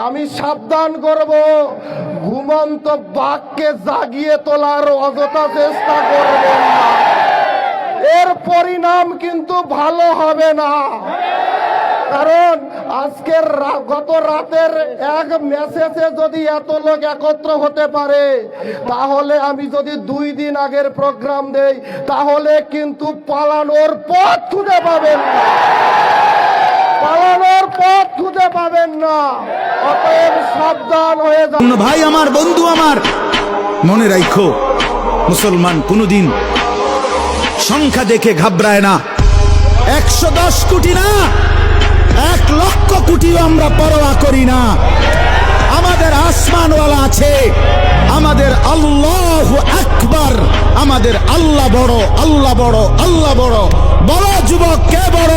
আমি সাবধান করব, ঘুমন্ত বাঘকে জাগিয়ে তোলার অযথা চেষ্টা করবেন না, এর পরিণাম কিন্তু ভালো হবে না। কারণ আজকের গত রাতের এক মেসেজে যদি এত লোক একত্র হতে পারে, তাহলে আমি যদি 2 দিন আগের প্রোগ্রাম দেই, তাহলে কিন্তু পালানোর পথ খুঁজে পাবেন না, পালানোর পথ খুঁজে পাবেন না। অতএব সাবধান হয়ে যান। ভাই আমার, বন্ধু আমার, মনে রাখো, মুসলমান কোনদিন সংখ্যা দেখে ঘাবড়ায় না। 110 কোটি না, 1 লক্ষ কোটিও আমরা পরোয়া করি না। আমাদের আসমানওয়ালা আছে, আমাদের আল্লাহু আকবার, আমাদের আল্লাহ বড়, আল্লাহ বড়, আল্লাহ বড়। বড় যুবক কে বড়?